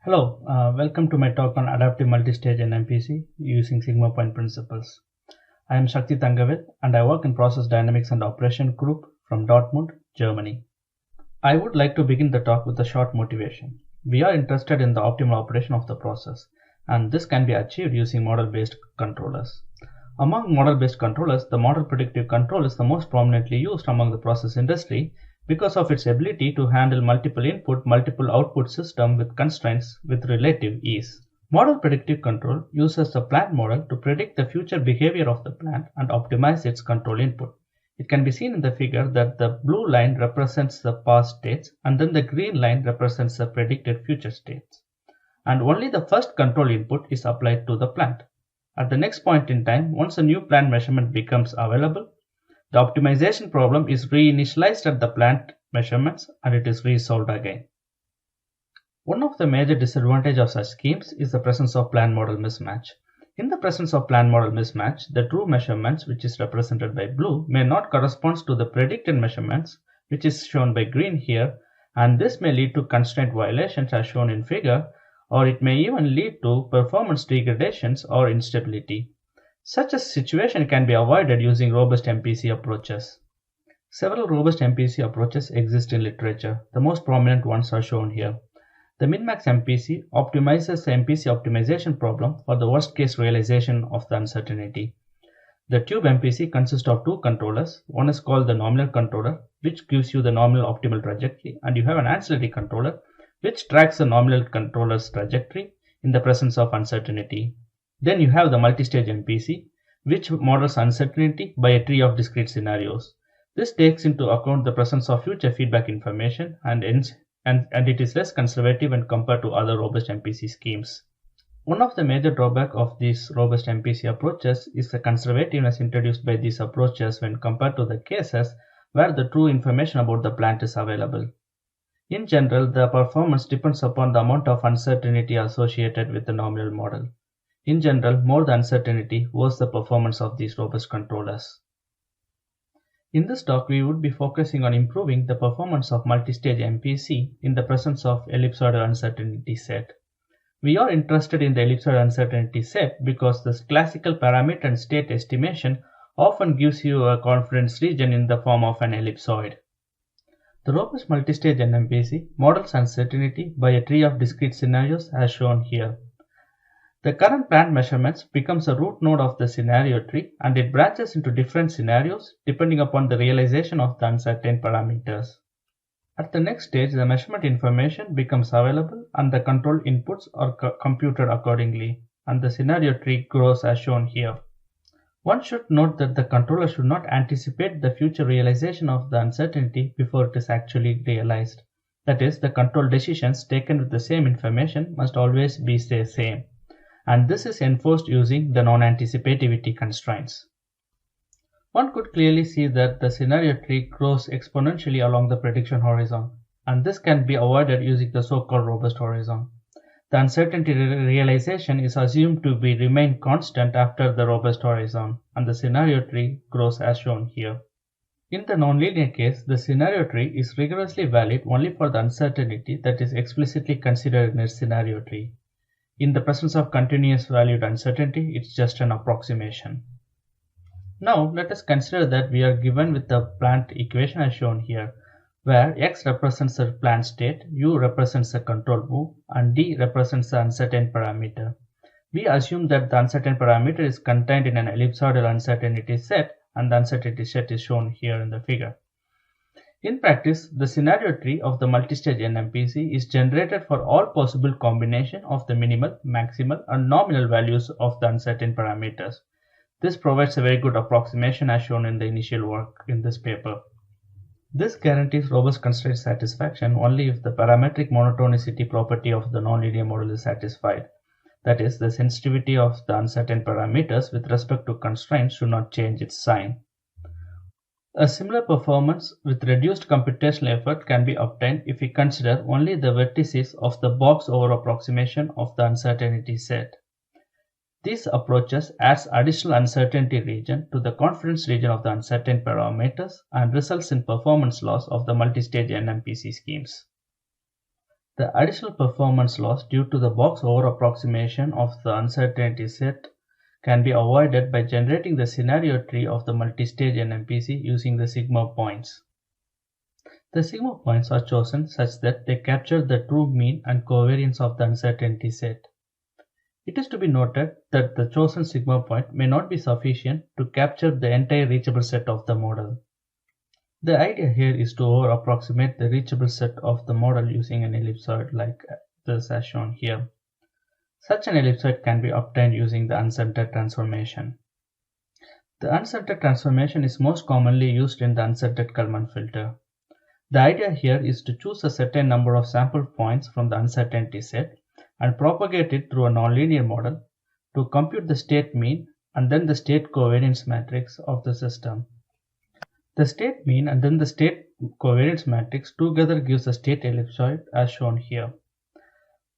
Hello, welcome to my talk on adaptive multistage NMPC using sigma point principles. I am Sakthi Thangavel and I work in Process Dynamics and Operation Group from Dortmund, Germany. I would like to begin the talk with a short motivation. We are interested in the optimal operation of the process, and this can be achieved using model-based controllers. Among model-based controllers, the model predictive control is the most prominently used among the process industry because of its ability to handle multiple input, multiple output system with constraints with relative ease. Model predictive control uses the plant model to predict the future behavior of the plant and optimize its control input. It can be seen in the figure that the blue line represents the past states and then the green line represents the predicted future states. And only the first control input is applied to the plant. At the next point in time, once a new plant measurement becomes available, the optimization problem is reinitialized at the plant measurements and it is resolved again. One of the major disadvantages of such schemes is the presence of plant model mismatch. In the presence of plant model mismatch, the true measurements, which is represented by blue, may not correspond to the predicted measurements, which is shown by green here, and this may lead to constraint violations as shown in figure, or it may even lead to performance degradations or instability. Such a situation can be avoided using robust MPC approaches. Several robust MPC approaches exist in literature. The most prominent ones are shown here. The min-max MPC optimizes the MPC optimization problem for the worst-case realization of the uncertainty. The tube MPC consists of two controllers. One is called the nominal controller, which gives you the nominal optimal trajectory, and you have an ancillary controller, which tracks the nominal controller's trajectory in the presence of uncertainty. Then you have the multistage MPC, which models uncertainty by a tree of discrete scenarios. This takes into account the presence of future feedback information and it is less conservative when compared to other robust MPC schemes. One of the major drawbacks of these robust MPC approaches is the conservativeness introduced by these approaches when compared to the cases where the true information about the plant is available. In general, the performance depends upon the amount of uncertainty associated with the nominal model. In general, more the uncertainty, worse the performance of these robust controllers. In this talk, we would be focusing on improving the performance of multistage MPC in the presence of ellipsoidal uncertainty set. We are interested in the ellipsoidal uncertainty set because the classical parameter and state estimation often gives you a confidence region in the form of an ellipsoid. The robust multistage NMPC models uncertainty by a tree of discrete scenarios as shown here. The current plant measurements becomes a root node of the scenario tree and it branches into different scenarios depending upon the realization of the uncertain parameters. At the next stage, the measurement information becomes available and the control inputs are computed accordingly, and the scenario tree grows as shown here. One should note that the controller should not anticipate the future realization of the uncertainty before it is actually realized. That is, the control decisions taken with the same information must always be the same. And this is enforced using the non-anticipativity constraints. One could clearly see that the scenario tree grows exponentially along the prediction horizon, and this can be avoided using the so-called robust horizon. The uncertainty realization is assumed to remain constant after the robust horizon, and the scenario tree grows as shown here. In the nonlinear case, the scenario tree is rigorously valid only for the uncertainty that is explicitly considered in its scenario tree. In the presence of continuous valued uncertainty, it's just an approximation. Now, let us consider that we are given with the plant equation as shown here, where x represents the plant state, u represents the control move, and d represents the uncertain parameter. We assume that the uncertain parameter is contained in an ellipsoidal uncertainty set, and the uncertainty set is shown here in the figure. In practice, the scenario tree of the multistage NMPC is generated for all possible combination of the minimal, maximal, and nominal values of the uncertain parameters. This provides a very good approximation as shown in the initial work in this paper. This guarantees robust constraint satisfaction only if the parametric monotonicity property of the nonlinear model is satisfied. That is, the sensitivity of the uncertain parameters with respect to constraints should not change its sign. A similar performance with reduced computational effort can be obtained if we consider only the vertices of the box over-approximation of the uncertainty set. These approaches adds additional uncertainty region to the confidence region of the uncertain parameters and results in performance loss of the multistage NMPC schemes. The additional performance loss due to the box over-approximation of the uncertainty set can be avoided by generating the scenario tree of the multistage NMPC using the sigma points. The sigma points are chosen such that they capture the true mean and covariance of the uncertainty set. It is to be noted that the chosen sigma point may not be sufficient to capture the entire reachable set of the model. The idea here is to over-approximate the reachable set of the model using an ellipsoid like this as shown here. Such an ellipsoid can be obtained using the Unscented Transformation. The Unscented Transformation is most commonly used in the unscented Kalman filter. The idea here is to choose a certain number of sample points from the uncertainty set and propagate it through a nonlinear model to compute the state mean and then the state covariance matrix of the system. The state mean and then the state covariance matrix together gives a state ellipsoid as shown here.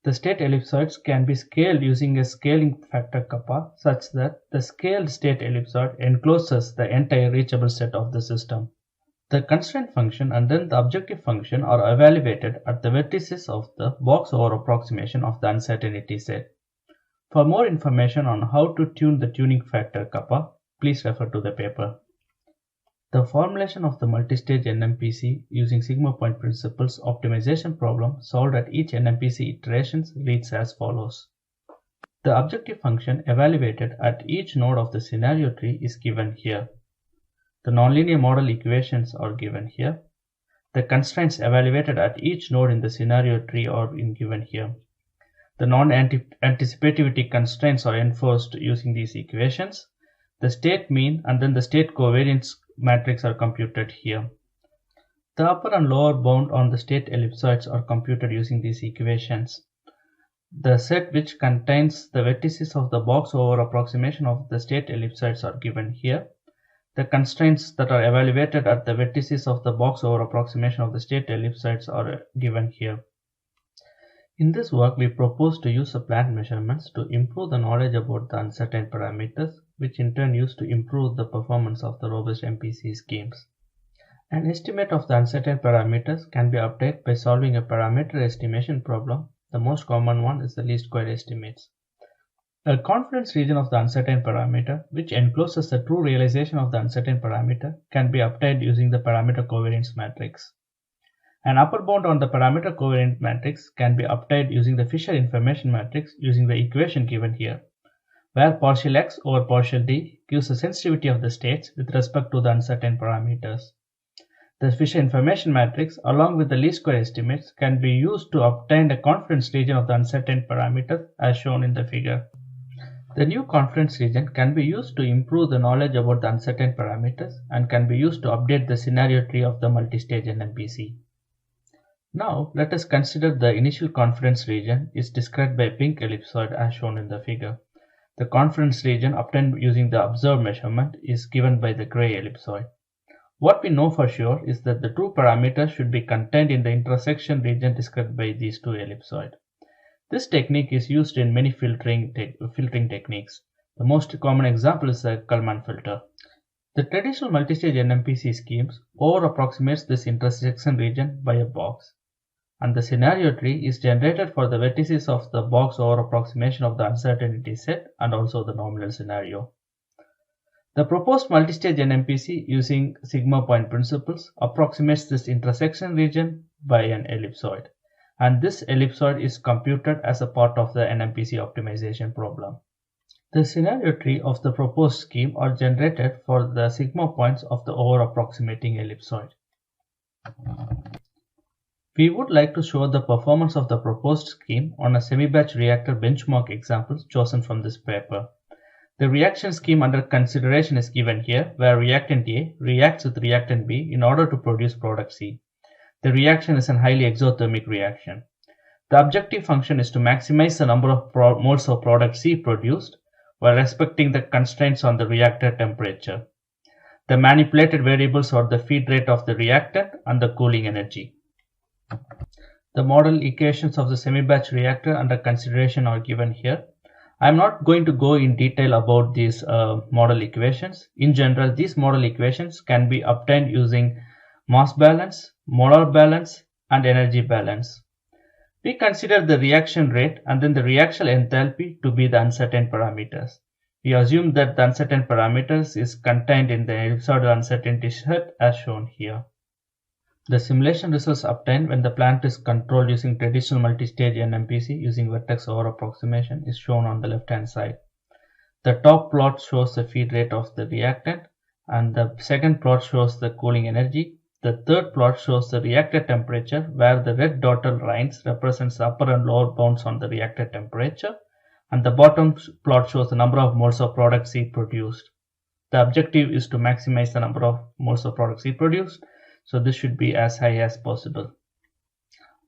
The state ellipsoids can be scaled using a scaling factor kappa such that the scaled state ellipsoid encloses the entire reachable set of the system. The constraint function and then the objective function are evaluated at the vertices of the box over-approximation of the uncertainty set. For more information on how to tune the tuning factor kappa, please refer to the paper. The formulation of the multistage NMPC using sigma point principles optimization problem solved at each NMPC iterations reads as follows. The objective function evaluated at each node of the scenario tree is given here. The nonlinear model equations are given here. The constraints evaluated at each node in the scenario tree are given here. The non-anticipativity constraints are enforced using these equations. The state mean and then the state covariance matrix are computed here. The upper and lower bound on the state ellipsoids are computed using these equations. The set which contains the vertices of the box over approximation of the state ellipsoids are given here. The constraints that are evaluated at the vertices of the box over approximation of the state ellipsoids are given here. In this work, we propose to use the plant measurements to improve the knowledge about the uncertain parameters, which in turn used to improve the performance of the robust MPC schemes. An estimate of the uncertain parameters can be obtained by solving a parameter estimation problem. The most common one is the least square estimates. A confidence region of the uncertain parameter, which encloses the true realization of the uncertain parameter, can be obtained using the parameter covariance matrix. An upper bound on the parameter covariance matrix can be obtained using the Fisher information matrix using the equation given here, where partial x over partial d gives the sensitivity of the states with respect to the uncertain parameters. The Fisher information matrix along with the least square estimates can be used to obtain the confidence region of the uncertain parameter as shown in the figure. The new confidence region can be used to improve the knowledge about the uncertain parameters and can be used to update the scenario tree of the multistage NMPC. Now let us consider the initial confidence region is described by a pink ellipsoid as shown in the figure. The confidence region obtained using the observed measurement is given by the gray ellipsoid. What we know for sure is that the true parameters should be contained in the intersection region described by these two ellipsoids. This technique is used in many filtering techniques. The most common example is the Kalman filter. The traditional multistage NMPC schemes over-approximates this intersection region by a box, and the scenario tree is generated for the vertices of the box over-approximation of the uncertainty set and also the nominal scenario. The proposed multistage NMPC using sigma point principles approximates this intersection region by an ellipsoid, and this ellipsoid is computed as a part of the NMPC optimization problem. The scenario tree of the proposed scheme are generated for the sigma points of the over-approximating ellipsoid. We would like to show the performance of the proposed scheme on a semi-batch reactor benchmark example chosen from this paper. The reaction scheme under consideration is given here, where reactant A reacts with reactant B in order to produce product C. The reaction is a highly exothermic reaction. The objective function is to maximize the number of moles of product C produced while respecting the constraints on the reactor temperature. The manipulated variables are the feed rate of the reactant and the cooling energy. The model equations of the semi-batch reactor under consideration are given here. I am not going to go in detail about these model equations. In general, these model equations can be obtained using mass balance, molar balance, and energy balance. We consider the reaction rate and then the reaction enthalpy to be the uncertain parameters. We assume that the uncertain parameters is contained in the ellipsoidal uncertainty set as shown here. The simulation results obtained when the plant is controlled using traditional multi-stage NMPC using vertex over-approximation is shown on the left-hand side. The top plot shows the feed rate of the reactant, and the second plot shows the cooling energy. The third plot shows the reactor temperature, where the red dotted lines represents the upper and lower bounds on the reactor temperature, and the bottom plot shows the number of moles of product C produced. The objective is to maximize the number of moles of product C produced, so this should be as high as possible.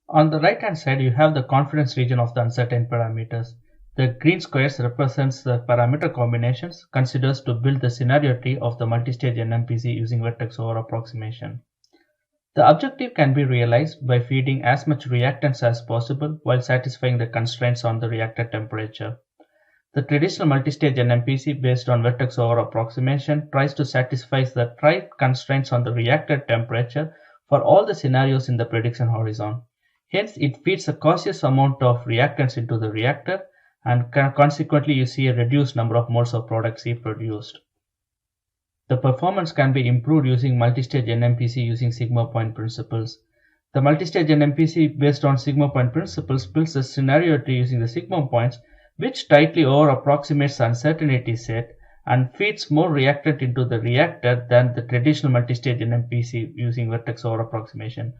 On the right hand side, you have the confidence region of the uncertain parameters. The green squares represents the parameter combinations considered to build the scenario tree of the multi-stage NMPC using vertex over-approximation. The objective can be realized by feeding as much reactants as possible while satisfying the constraints on the reactor temperature. The traditional multi-stage NMPC based on vertex over-approximation tries to satisfy the right constraints on the reactor temperature for all the scenarios in the prediction horizon. Hence, it feeds a cautious amount of reactants into the reactor, and consequently you see a reduced number of moles of product C produced. The performance can be improved using multi-stage NMPC using sigma point principles. The multi-stage NMPC based on sigma point principles builds a scenario tree using the sigma points, which tightly over-approximates the uncertainty set and feeds more reactant into the reactor than the traditional multi-stage NMPC using vertex over-approximation.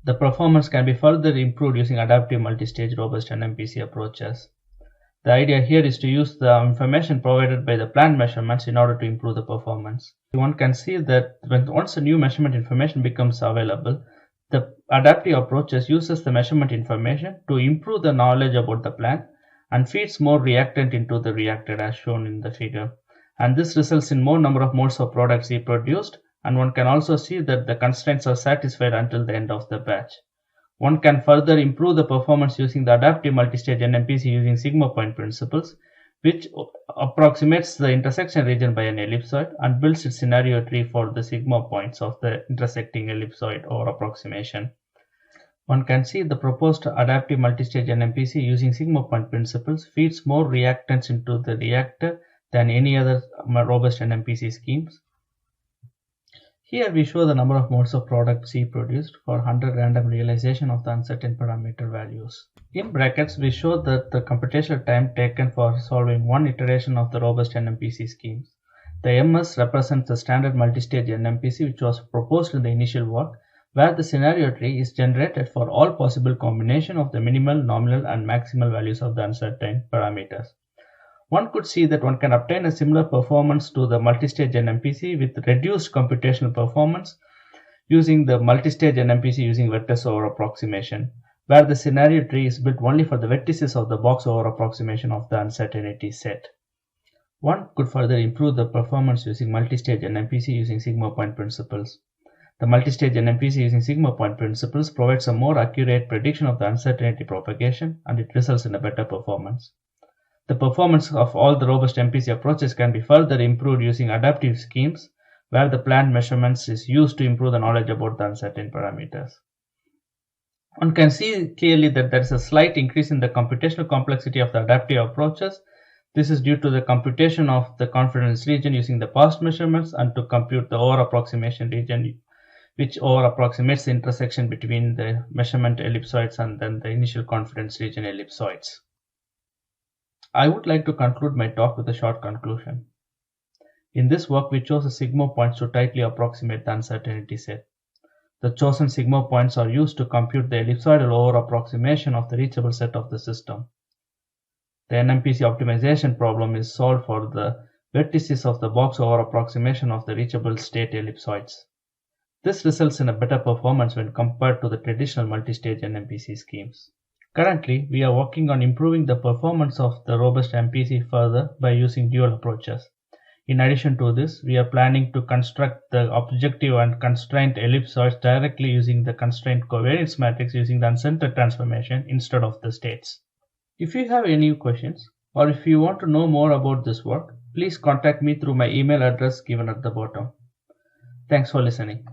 The performance can be further improved using adaptive multi-stage robust NMPC approaches. The idea here is to use the information provided by the plant measurements in order to improve the performance. One can see that once a new measurement information becomes available, the adaptive approaches uses the measurement information to improve the knowledge about the plant and feeds more reactant into the reactor as shown in the figure. And this results in more number of moles of product C produced, and one can also see that the constraints are satisfied until the end of the batch. One can further improve the performance using the adaptive multi-stage NMPC using sigma point principles, which approximates the intersection region by an ellipsoid and builds its scenario tree for the sigma points of the intersecting ellipsoid or approximation. One can see the proposed adaptive multi-stage NMPC using sigma point principles feeds more reactants into the reactor than any other robust NMPC schemes. Here we show the number of moles of product C produced for 100 random realization of the uncertain parameter values. In brackets, we show that the computational time taken for solving one iteration of the robust NMPC schemes. The MS represents the standard multi-stage NMPC which was proposed in the initial work, where the scenario tree is generated for all possible combination of the minimal, nominal and maximal values of the uncertain parameters. One could see that one can obtain a similar performance to the multi-stage NMPC with reduced computational performance using the multi-stage NMPC using vertex over-approximation, where the scenario tree is built only for the vertices of the box over-approximation of the uncertainty set. One could further improve the performance using multi-stage NMPC using sigma point principles. The multi-stage NMPC using sigma point principles provides a more accurate prediction of the uncertainty propagation, and it results in a better performance. The performance of all the robust MPC approaches can be further improved using adaptive schemes, where the plant measurements is used to improve the knowledge about the uncertain parameters. One can see clearly that there is a slight increase in the computational complexity of the adaptive approaches. This is due to the computation of the confidence region using the past measurements and to compute the over-approximation region, which over-approximates the intersection between the measurement ellipsoids and then the initial confidence region ellipsoids. I would like to conclude my talk with a short conclusion. In this work, we chose the sigma points to tightly approximate the uncertainty set. The chosen sigma points are used to compute the ellipsoidal over-approximation of the reachable set of the system. The NMPC optimization problem is solved for the vertices of the box over-approximation of the reachable state ellipsoids. This results in a better performance when compared to the traditional multi-stage NMPC schemes. Currently, we are working on improving the performance of the robust MPC further by using dual approaches. In addition to this, we are planning to construct the objective and constraint ellipsoids directly using the constraint covariance matrix using the Unscented Transformation instead of the states. If you have any questions or if you want to know more about this work, please contact me through my email address given at the bottom. Thanks for listening.